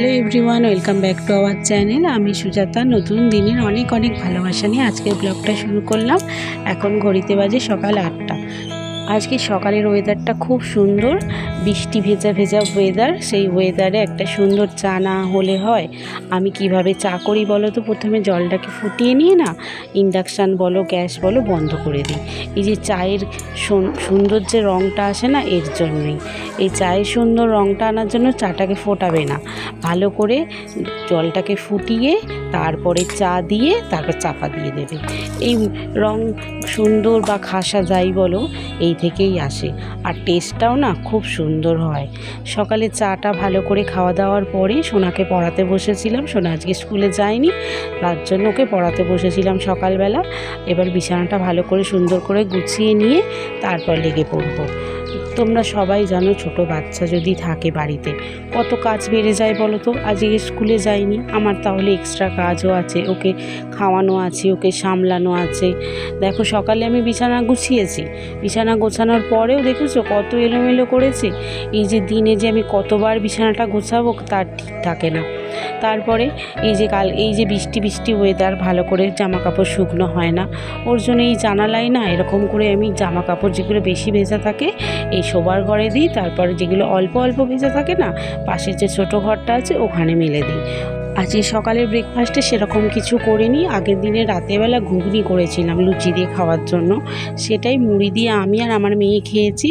Hello everyone, welcome back to our channel. আমি সুজাতা। নতুন দিনের অনেক অনেক ভালোবাসা নিয়ে আজকের ব্লগটা শুরু করলাম। এখন ঘড়িতে বাজে সকাল 8টা। আজকে সকালের ওয়েদারটা খুব সুন্দর, বৃষ্টি ভেজা ভেজা ওয়েদার। সেই ওয়েদারে একটা সুন্দর চা না হলে হয়? আমি কিভাবে চা করি বলো তো? প্রথমে জলটাকে ফুটিয়ে নিয়ে না, ইন্ডাকশান বলো গ্যাস বলো বন্ধ করে দিই। এই যে চায়ের সুন্দর যে রঙটা আসে না, এর জন্যই। এই চায়ের সুন্দর রঙটা আনার জন্য চাটাকে ফোটাবে না, ভালো করে জলটাকে ফুটিয়ে তারপরে চা দিয়ে তারপর চাপা দিয়ে দেবে। এই রং সুন্দর বা খাসা যাই বলো, এই থেকেই আসে। আর টেস্টটাও না খুব সুন্দর হয়। সকালে চাটা ভালো করে খাওয়া দাওয়ার পরে সোনাকে পড়াতে বসেছিলাম। সোনা আজকে স্কুলে যায়নি, তার জন্য ওকে পড়াতে বসেছিলাম সকালবেলা। এবার বিছানাটা ভালো করে সুন্দর করে গুছিয়ে নিয়ে তারপর লেগে পড়বো। তোমরা সবাই জানো, ছোট বাচ্চা যদি থাকে বাড়িতে কত কাজ বেড়ে যায় বলো তো। আজকে স্কুলে যায়নি, আমার তাহলে এক্সট্রা কাজও আছে। ওকে খাওয়ানো আছে, ওকে সামলানো আছে। দেখো সকালে আমি বিছানা গুছিয়েছি, বিছানা গোছানোর পরেও দেখেছো কত এলোমেলো করেছে। এই যে দিনে যে আমি কতবার বিছানাটা গোছাবো তার ঠিক থাকে না। তারপরে এই যে বৃষ্টি ওয়েদার, ভালো করে জামা কাপড় শুকনো হয় না। ওর জন্য এই জানালায় না এরকম করে আমি জামা কাপড় যেগুলো বেশি ভেজা থাকে এই শোবার ঘরে দিই, তারপরে যেগুলো অল্প অল্প ভেজা থাকে না পাশের যে ছোটো ঘরটা আছে ওখানে মেলে দিই। আজকে সকালের ব্রেকফাস্টে সেরকম কিছু করিনি। আগের দিনে রাতেরবেলা ঘুগনি করেছিলাম লুচি দিয়ে খাওয়ার জন্য, সেটাই মুড়ি দিয়ে আমি আর আমার মেয়ে খেয়েছি।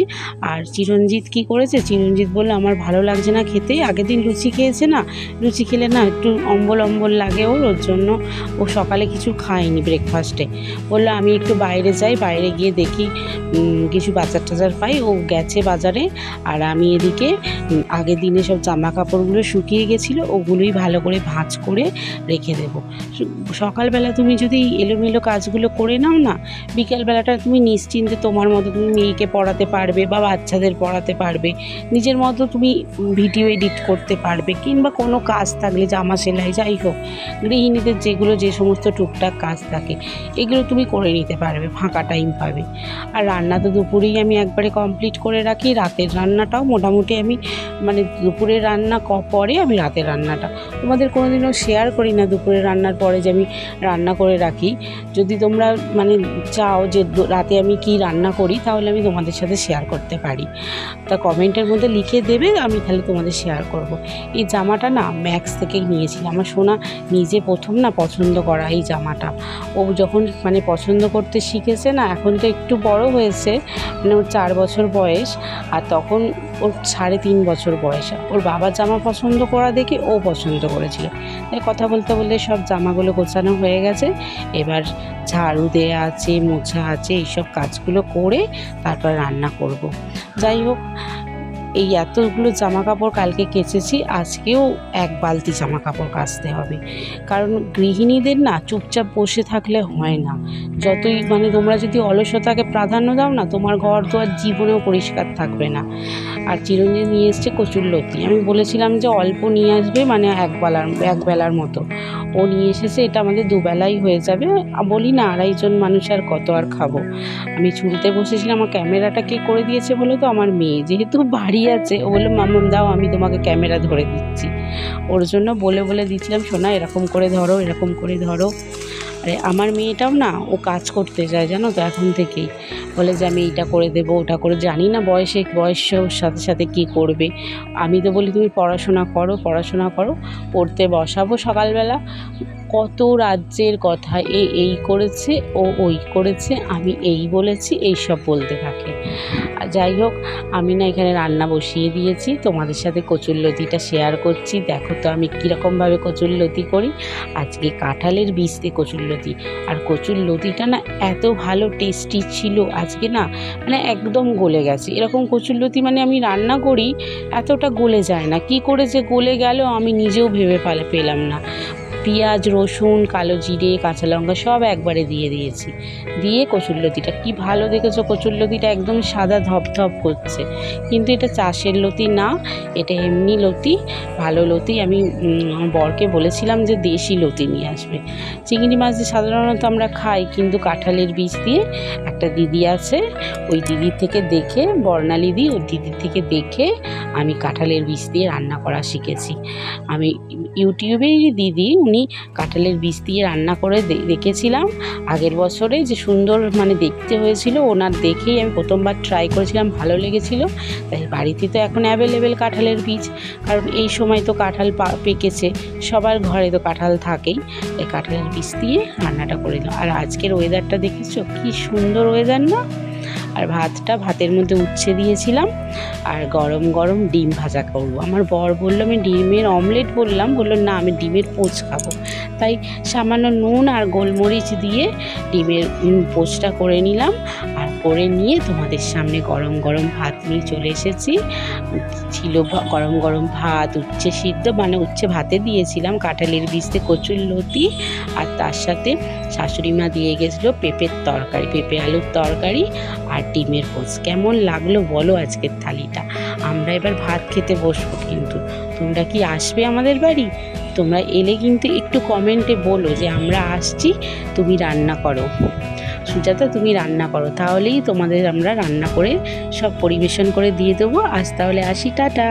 আর চিরঞ্জিত কি করেছে, চিরঞ্জিত বললো আমার ভালো লাগছে না খেতে। আগের দিন লুচি খেয়েছে না, লুচি খেলে না একটু অম্বল লাগে ওর জন্য ও সকালে কিছু খায়নি ব্রেকফাস্টে। বললো আমি একটু বাইরে যাই, বাইরে গিয়ে দেখি কিছু বাজার টাজার পাই। ও গেছে বাজারে, আর আমি এদিকে আগের দিনে সব জামা কাপড়গুলো শুকিয়ে গেছিলো, ওগুলোই ভালো করে ভাঁজ করে রেখে দেব। সকালবেলা তুমি যদি এলোমেলো কাজগুলো করে নাও না, বিকেলবেলাটা তুমি নিশ্চিন্তে তোমার মতো তুমি মেয়েকে পড়াতে পারবে বা বাচ্চাদের পড়াতে পারবে, নিজের মতো তুমি ভিডিও এডিট করতে পারবে, কিংবা কোনো কাজ থাকলে জামা সেলাই যাই হোক, গৃহিণীদের যেগুলো যে সমস্ত টুকটাক কাজ থাকে এগুলো তুমি করে নিতে পারবে, ফাঁকা টাইম পাবে। আর রান্না তো দুপুরেই আমি একবারে কমপ্লিট করে রাখি। রাতের রান্নাটাও মোটামুটি আমি দুপুরের রান্না পরে আমি রাতের রান্নাটা তোমাদের কোনোদিনও শেয়ার করি না। দুপুরের রান্নার পরে যে আমি রান্না করে রাখি, যদি তোমরা চাও যে রাতে আমি কি রান্না করি তাহলে আমি তোমাদের সাথে শেয়ার করতে পারি। তা কমেন্টের মধ্যে লিখে দেবে, আমি তাহলে তোমাদের শেয়ার করব। এই জামাটা না ম্যাক্স থেকে নিয়েছিলাম। আমার সোনা নিজে প্রথম না পছন্দ করা এই জামাটা। ও যখন পছন্দ করতে শিখেছে না, এখন তো একটু বড় হয়েছে, ওর 4 বছর বয়স, আর তখন ওর 3.5 বছর বয়স। ওর বাবার জামা পছন্দ করা দেখে ও পছন্দ করেছিল। তাই কথা বলতে বলতে সব জামাগুলো গোছানো হয়ে গেছে। এবার ঝাড়ু দেয়া আছে, মোছা আছে, এইসব কাজগুলো করে তারপর রান্না করব। যাই হোক, এই এতগুলো জামা কাপড় কালকে কেচেছি, আজকেও 1 বালতি জামা কাপড় কাচতে হবে। কারণ গৃহিণীদের না চুপচাপ বসে থাকলে হয় না। যতই তোমরা যদি অলসতাকে প্রাধান্য দাও না, তোমার ঘর তো আর জীবনেও পরিষ্কার থাকবে না। আর চিরঞ্জিত নিয়ে এসছে কচুরলতি। আমি বলেছিলাম যে অল্প নিয়ে আসবে, 1 বেলার মতো। ও নিয়ে এসেছে, এটা আমাদের 2 বেলাই হয়ে যাবে। বলি না 2.5 জন মানুষ আর কত আর খাবো। আমি ছুলতে বসেছিলাম, আমার ক্যামেরাটা কে করে দিয়েছে বলো তো? আমার মেয়ে, যেহেতু বাড়ি আছে, ও বললো মাম্মাম দাও আমি তোমাকে ক্যামেরা ধরে দিচ্ছি। ওর জন্য বলে দিচ্ছিলাম শোনা এরকম করে ধরো, এরকম করে ধরো। আরে আমার মেয়েটাও না ও কাজ করতে যায় জানো তো, এখন থেকেই বলে যে আমি এইটা করে দেবো, ওটা করে, জানি না বয়সের সাথে সাথে কী করবে। আমি তো বলি তুমি পড়াশোনা করো, পড়তে বসাবো সকালবেলা। কত রাজ্যের কথা, এই করেছে, ও ওই করেছে, আমি এই বলেছি, এই সব বলতে থাকে। যাই হোক, আমি না এখানে রান্না বসিয়ে দিয়েছি, তোমাদের সাথে কচুরলতিটা শেয়ার করছি। দেখো তো আমি কীরকমভাবে কচুরলতি করি। আজকে কাঁঠালের বীজ দিয়ে কচুরলতি, আর কচুরলতিটা না এত ভালো টেস্টি ছিল আজকে না, একদম গলে গেছে। এরকম কচুরলতি আমি রান্না করি, এতটা গলে যায় না, কি করে যে গলে গেল আমি নিজেও ভেবে পেলাম না। পেঁয়াজ, রসুন, কালো জিরে, কাঁচা লঙ্কা সব একবারে দিয়ে দিয়েছি। দিয়ে কচুরলতিটা কি ভালো দেখেছো, কচুরলতিটা একদম সাদা ধপধপ করছে, কিন্তু এটা চাষের লতি না, এটা এমনি লতি, ভালো লতি। আমি আমার বরকে বলেছিলাম যে দেশি লতি নিয়ে আসবে। চিংড়ি মাছ যে সাধারণত আমরা খাই, কিন্তু কাঁঠালের বীজ দিয়ে একটা দিদি আছে, ওই দিদির থেকে দেখে, বর্ণালী দি, ওই দিদির থেকে দেখে আমি কাঁঠালের বীজ দিয়ে রান্না করা শিখেছি। আমি ইউটিউবেই দিদি, উনি কাঁঠালের বীজ দিয়ে রান্না করে দেখেছিলাম আগের বছরে, যে সুন্দর মানে দেখতে হয়েছিল। ওনার দেখেই আমি প্রথমবার ট্রাই করেছিলাম, ভালো লেগেছিল। তাই বাড়িতে তো এখন অ্যাভেলেবেল কাঁঠালের বীজ, কারণ এই সময় তো কাঁঠাল পেকেছে, সবার ঘরে তো কাঁঠাল থাকেই। তাই কাঁঠালের বীজ দিয়ে রান্নাটা করে দিলাম। আর আজকের ওয়েদারটা দেখেছো কি সুন্দর ওয়েদার না? আর ভাতের মধ্যে উচ্ছে দিয়েছিলাম, আর গরম গরম ডিম ভাজা করবো। আমার বর বললো আমি ডিমের অমলেট, বললো না আমি ডিমের পোচ খাবো। তাই সামান্য নুন আর গোলমরিচ দিয়ে ডিমের পোচটা করে নিলাম। আর করে নিয়ে তোমাদের সামনে গরম গরম ভাত নিয়ে চলে এসেছি। ছিল গরম গরম ভাত, উচ্ছে সিদ্ধ, মানে উচ্ছে ভাতে দিয়েছিলাম, কাঁঠালের বীজতে কচুরলতি, আর তার সাথে শাশুড়ি মা দিয়ে গেছিলো পেঁপের তরকারি, পেঁপে আলুর তরকারি আর ডিমের পোচ। কেমন লাগলো বলো আজকের থালিটা? আমরা এবার ভাত খেতে বসবো, কিন্তু তোমরা কি আসবে আমাদের বাড়ি? তোমরা এলে কিন্তু একটু কমেন্টে বলো যে আমরা আসছি, তুমি রান্না করো, সুজাতা তুমি রান্না করো, তাহলেই তোমাদের আমরা রান্না করে সব পরিবেশন করে দিয়ে দেবো। আজ তাহলে আসি, টাটা।